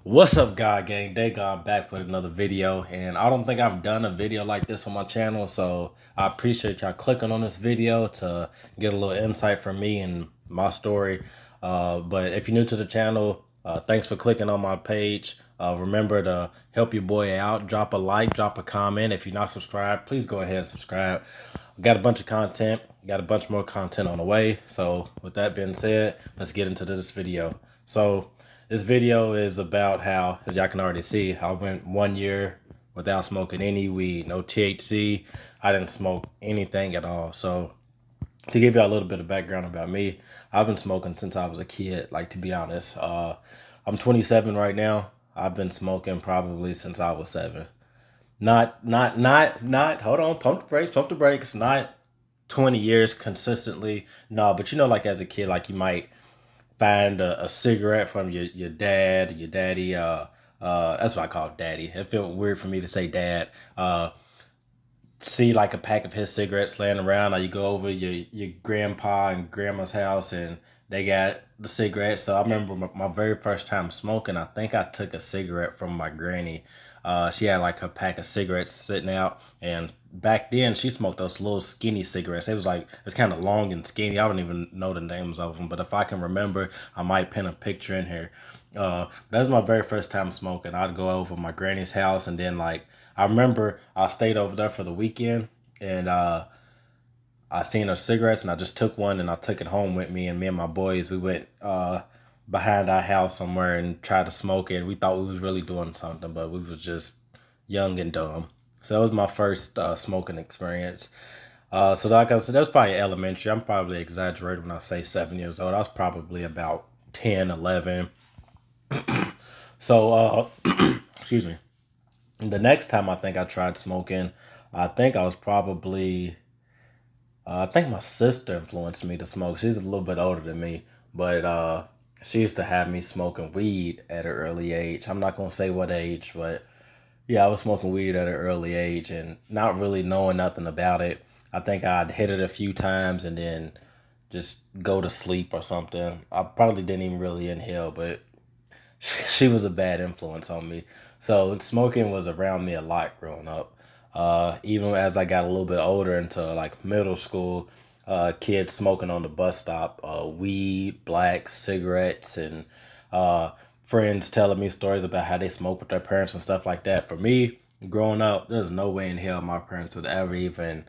What's up, God Gang? Dagon back with another video, and I don't think I've done a video like this on my channel, so I appreciate y'all clicking on this video to get a little insight from me and my story. But if you're new to the channel, thanks for clicking on my page. Remember to help your boy out. Drop a like, drop a comment. If you're not subscribed, please go ahead and subscribe. Got a bunch of content, got a bunch more content on the way. So with that being said, let's get into this video. So this video is about how, as y'all can already see, I went 1 year without smoking any weed, no THC. I didn't smoke anything at all. So to give y'all a little bit of background about me, I've been smoking since I was a kid. Like, to be honest, I'm 27 right now. I've been smoking probably since I was 7. Not. Hold on, pump the brakes, pump the brakes. Not 20 years consistently. No, but like as a kid, like you might find a cigarette from your dad, your daddy. That's what I call daddy. It felt weird for me to say dad. See like a pack of his cigarettes laying around, or you go over your grandpa and grandma's house and they got the cigarettes. So I remember my very first time smoking, I think I took a cigarette from my granny. She had like her pack of cigarettes sitting out, and back then she smoked those little skinny cigarettes. It's kind of long and skinny. I don't even know the names of them, but if I can remember, I might pin a picture in here. That was my very first time smoking. I'd go over my granny's house, and then like I remember I stayed over there for the weekend, and I seen her cigarettes, and I just took one and I took it home with me. And me and my boys, we went behind our house somewhere and tried to smoke it. We thought we was really doing something, but we was just young and dumb. So that was my first smoking experience. So like I said, that was probably elementary. I'm probably exaggerating when I say 7 years old. I was probably about 10, 11. So, excuse me. The next time I think I tried smoking, I think I was probably, I think my sister influenced me to smoke. She's a little bit older than me, but she used to have me smoking weed at an early age. I'm not gonna say what age, but yeah, I was smoking weed at an early age and not really knowing nothing about it. I think I'd hit it a few times and then just go to sleep or something. I probably didn't even really inhale, but she was a bad influence on me. So smoking was around me a lot growing up. Even as I got a little bit older into like middle school, kids smoking on the bus stop, weed, blacks, cigarettes, and friends telling me stories about how they smoke with their parents and stuff like that. For me, growing up, there's no way in hell my parents would ever even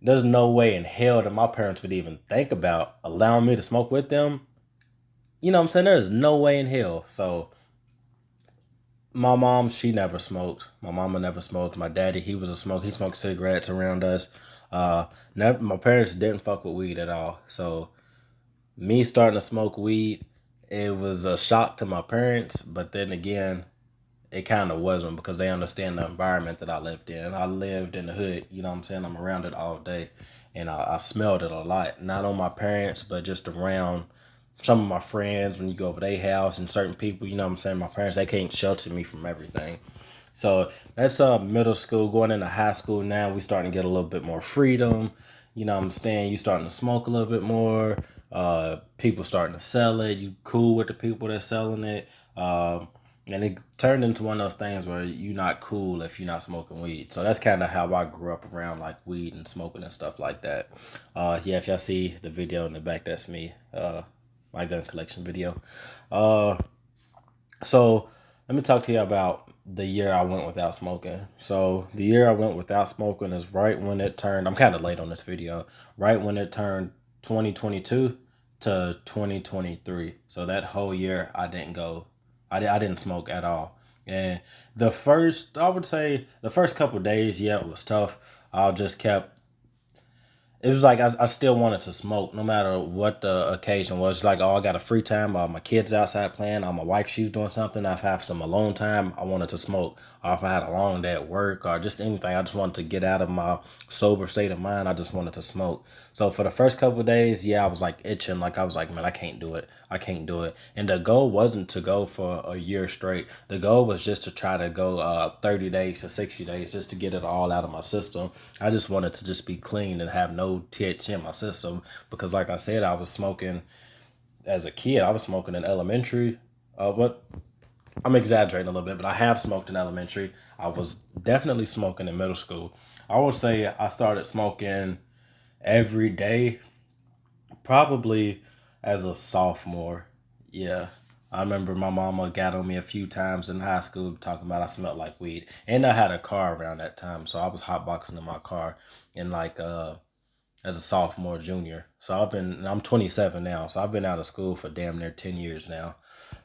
there's no way in hell that my parents would even think about allowing me to smoke with them. You know what I'm saying? There's no way in hell. So my mom, she never smoked. My mama never smoked. My daddy, he was a smoker. He smoked cigarettes around us. My parents didn't fuck with weed at all. So me starting to smoke weed, it was a shock to my parents. But then again, it kind of wasn't because they understand the environment that I lived in. I lived in the hood. You know what I'm saying? I'm around it all day. And I smelled it a lot. Not on my parents, but just around some of my friends when you go over their house and certain people, you know what I'm saying? My parents, they can't shelter me from everything. So that's middle school. Going into high school now, we starting to get a little bit more freedom. You know what I'm saying? You starting to smoke a little bit more. People starting to sell it. You cool with the people that's selling it. And it turned into one of those things where you're not cool if you're not smoking weed. So that's kind of how I grew up around like weed and smoking and stuff like that. Yeah, if y'all see the video in the back, that's me. My gun collection video. Uh, so let me talk to you about the year I went without smoking. So the year I went without smoking is right when it turned. I'm kind of late on this video. Right when it turned 2022 to 2023. So that whole year I didn't go. I didn't smoke at all. And I would say the first couple of days, yeah, it was tough. I just kept it was like I still wanted to smoke no matter what the occasion was. Like, oh, I got a free time. My kids outside playing. My wife, she's doing something. I've had some alone time. I wanted to smoke. Or if I had a long day at work or just anything, I just wanted to get out of my sober state of mind. I just wanted to smoke. So for the first couple of days, yeah, I was like itching. Like I was like, man, I can't do it. I can't do it. And the goal wasn't to go for a year straight. The goal was just to try to go 30 days to 60 days just to get it all out of my system. I just wanted to just be clean and have no THC in my system because like I said, I was smoking as a kid. I was smoking in elementary. What I'm exaggerating a little bit, but I have smoked in elementary. I was definitely smoking in middle school. I would say I started smoking every day, probably as a sophomore. Yeah. I remember my mama got on me a few times in high school talking about I smelled like weed. And I had a car around that time, so I was hotboxing in my car in like as a sophomore, junior. So I'm 27 now, so I've been out of school for damn near 10 years now.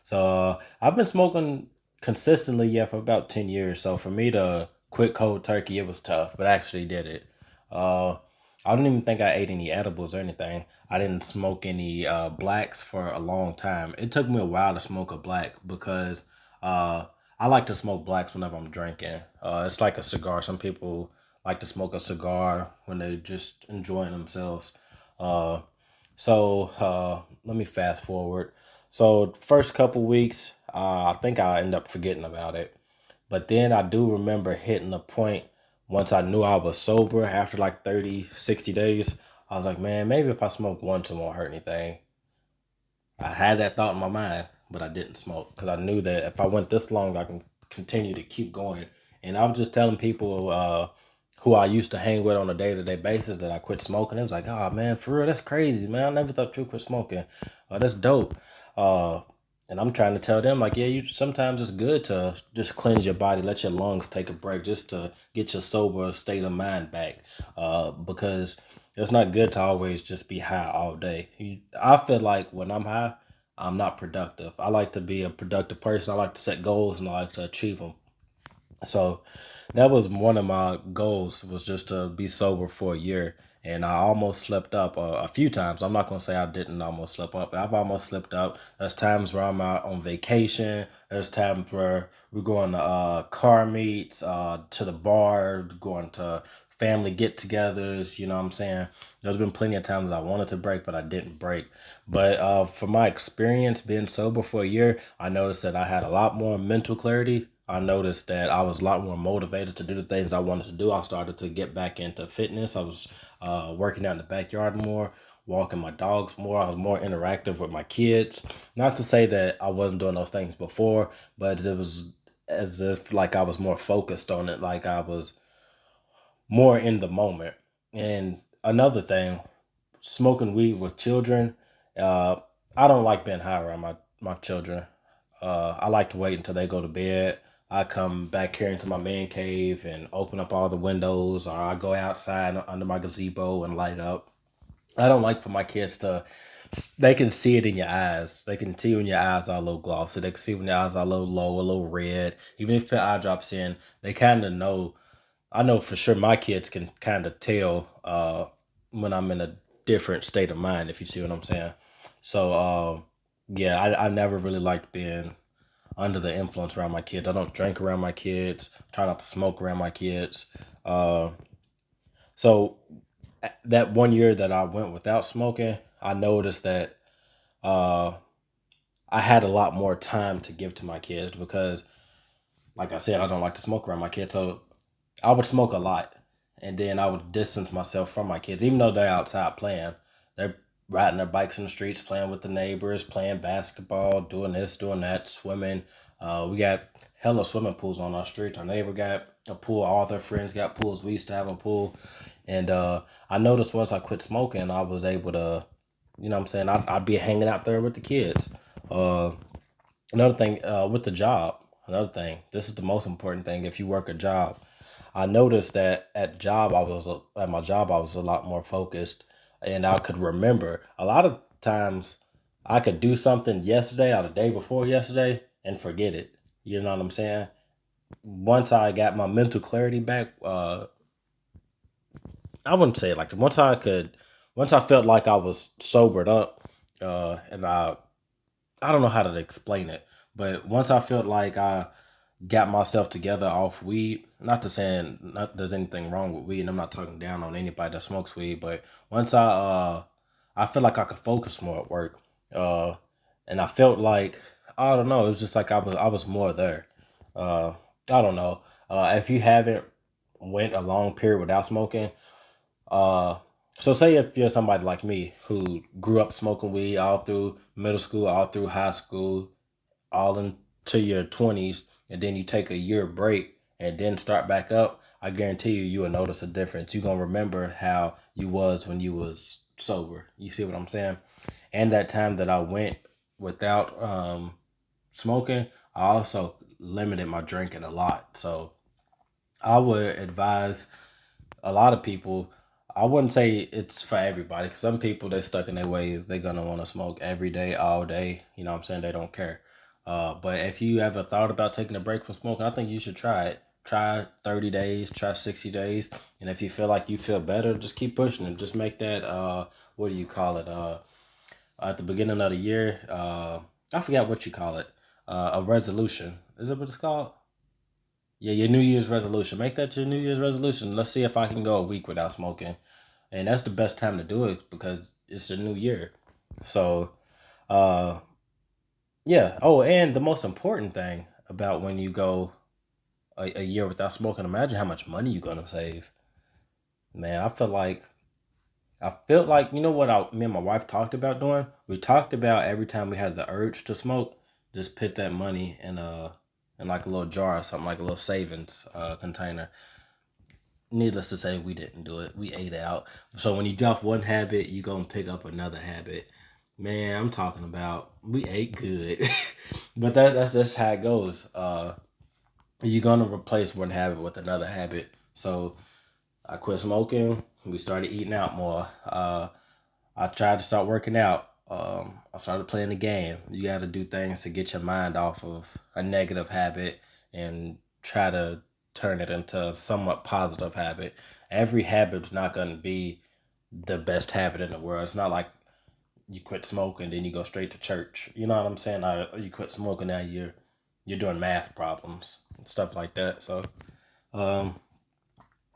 So I've been smoking consistently, yeah, for about 10 years. So for me to quit cold turkey, it was tough, but I actually did it. Uh, I don't even think I ate any edibles or anything. I didn't smoke any blacks for a long time. It took me a while to smoke a black because uh, I like to smoke blacks whenever I'm drinking. It's like a cigar. Some people like to smoke a cigar when they're just enjoying themselves. Uh, so let me fast forward. So first couple weeks, I think I end up forgetting about it. But then I do remember hitting a point once I knew I was sober after like 30, 60 days. I was like, man, maybe if I smoke one, two won't hurt anything. I had that thought in my mind, but I didn't smoke because I knew that if I went this long, I can continue to keep going. And I was just telling people who I used to hang with on a day to day basis that I quit smoking. It was like, oh man, for real, that's crazy, man. I never thought you quit smoking. That's dope. Uh, and I'm trying to tell them like, yeah, you sometimes it's good to just cleanse your body, let your lungs take a break, just to get your sober state of mind back. Because it's not good to always just be high all day. I feel like when I'm high, I'm not productive. I like to be a productive person. I like to set goals and I like to achieve them. So that was one of my goals was just to be sober for a year. And I almost slipped up a few times. I'm not gonna say I didn't almost slip up. I've almost slipped up. There's times where I'm out on vacation. There's times where we're going to car meets, to the bar, going to family get-togethers. You know what I'm saying? There's been plenty of times I wanted to break, but I didn't break. But for my experience being sober for a year, I noticed that I had a lot more mental clarity. I noticed that I was a lot more motivated to do the things I wanted to do. I started to get back into fitness. I was working out in the backyard more, walking my dogs more. I was more interactive with my kids. Not to say that I wasn't doing those things before, but it was as if like I was more focused on it, like I was more in the moment. And another thing, smoking weed with children, uh, I don't like being high around my children. I like to wait until they go to bed. I come back here into my man cave and open up all the windows, or I go outside under my gazebo and light up. I don't like for my kids to. They can see it in your eyes. They can see when your eyes are a little glossy. They can see when your eyes are a little low, a little red. Even if you put eye drops in, they kind of know. I know for sure my kids can kind of tell when I'm in a different state of mind, if you see what I'm saying. So, yeah, I never really liked being under the influence around my kids. I don't drink around my kids, try not to smoke around my kids. Uh, so, that one year that I went without smoking, I noticed that uh, I had a lot more time to give to my kids because, like I said, I don't like to smoke around my kids. So, I would smoke a lot, and then I would distance myself from my kids, even though they're outside playing. They're riding their bikes in the streets, playing with the neighbors, playing basketball, doing this, doing that, swimming. We got hella swimming pools on our streets. Our neighbor got a pool. All their friends got pools. We used to have a pool, and I noticed once I quit smoking, I was able to, you know, what I'm saying, I'd be hanging out there with the kids. Uh, Another thing with the job, another thing, this is the most important thing. If you work a job, I noticed that at my job I was a lot more focused, and I could remember a lot of times I could do something yesterday or the day before yesterday and forget it. You know what I'm saying? Once I got my mental clarity back, I wouldn't say it like that. Once I felt like I was sobered up, and I don't know how to explain it, but once I felt like I got myself together off weed, not to saying not there's anything wrong with weed, and I'm not talking down on anybody that smokes weed, but once I feel like I could focus more at work. Uh and I felt like I don't know, it was just like I was more there. Uh I don't know. If you haven't went a long period without smoking, uh so say if you're somebody like me who grew up smoking weed all through middle school, all through high school, all into your 20s and then you take a year break and then start back up, I guarantee you will notice a difference. You're gonna remember how you was when you was sober. You see what I'm saying? And that time that I went without smoking, I also limited my drinking a lot. So I would advise a lot of people. I wouldn't say it's for everybody because some people they stuck in their ways. They're gonna want to smoke every day, all day. You know what I'm saying? They don't care. But if you ever thought about taking a break from smoking, I think you should try it. Try 30 days, try 60 days. And if you feel like you feel better, just keep pushing it. Just make that, what do you call it? At the beginning of the year, I forgot what you call it. A resolution. Is it what it's called? Yeah, your New Year's resolution. Make that your New Year's resolution. Let's see if I can go a week without smoking. And that's the best time to do it because it's the new year. So, uh, yeah. Oh, and the most important thing about when you go a year without smoking, imagine how much money you're gonna save. Man, I felt like you know what me and my wife talked about doing. We talked about every time we had the urge to smoke, just put that money in like a little jar or something, like a little savings container. Needless to say, we didn't do it. We ate out. So when you drop one habit, you go and pick up another habit. Man, I'm talking about we ate good, but that's just how it goes. You're gonna replace one habit with another habit. So I quit smoking. We started eating out more. I tried to start working out. I started playing the game. You got to do things to get your mind off of a negative habit and try to turn it into a somewhat positive habit. Every habit's not going to be the best habit in the world. It's not like you quit smoking then you go straight to church. You know what I'm saying? You quit smoking now you're doing math problems and stuff like that. So um,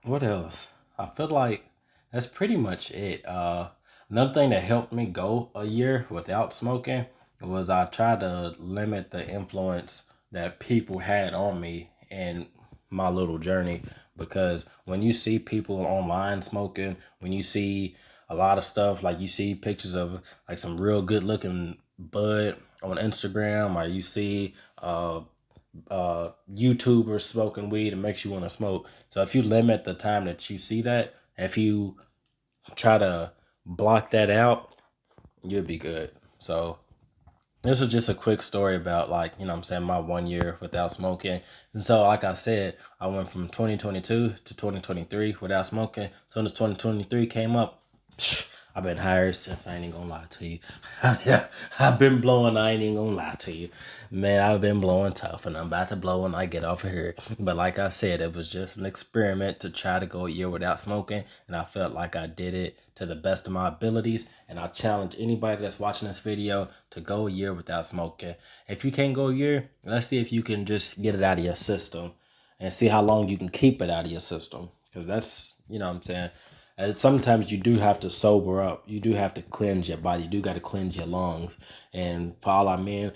what else? I feel like that's pretty much it. Another thing that helped me go a year without smoking was I tried to limit the influence that people had on me in my little journey. Because when you see people online smoking, when you see a lot of stuff, like you see pictures of like some real good looking bud on Instagram, or you see YouTubers smoking weed, it makes you want to smoke. So if you limit the time that you see that, if you try to block that out, you'll be good. So this was just a quick story about like, you know what I'm saying, my 1 year without smoking. And so like I said, I went from 2022 to 2023 without smoking. So when 2023 came up, I've been higher since. I ain't even gonna lie to you. Yeah, I've been blowing. I ain't even gonna lie to you, man. I've been blowing tough, and I'm about to blow when I get off of here. But like I said, it was just an experiment to try to go a year without smoking, and I felt like I did it to the best of my abilities. And I challenge anybody that's watching this video to go a year without smoking. If you can't go a year, let's see if you can just get it out of your system, and see how long you can keep it out of your system. Because that's, you know what I'm saying. And sometimes you do have to sober up. You do have to cleanse your body. You do got to cleanse your lungs. And for all our men,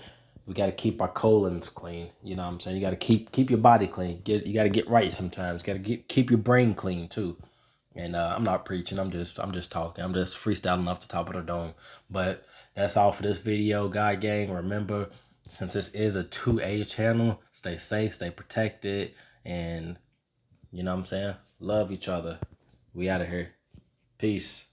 we got to keep our colons clean. You know what I'm saying? You got to keep your body clean. You got to get right sometimes. Got to keep your brain clean too. And I'm not preaching. I'm just talking. I'm just freestyling off the top of the dome. But that's all for this video, God gang. Remember, since this is a 2A channel, stay safe, stay protected, and you know what I'm saying? Love each other. We out of here. Peace.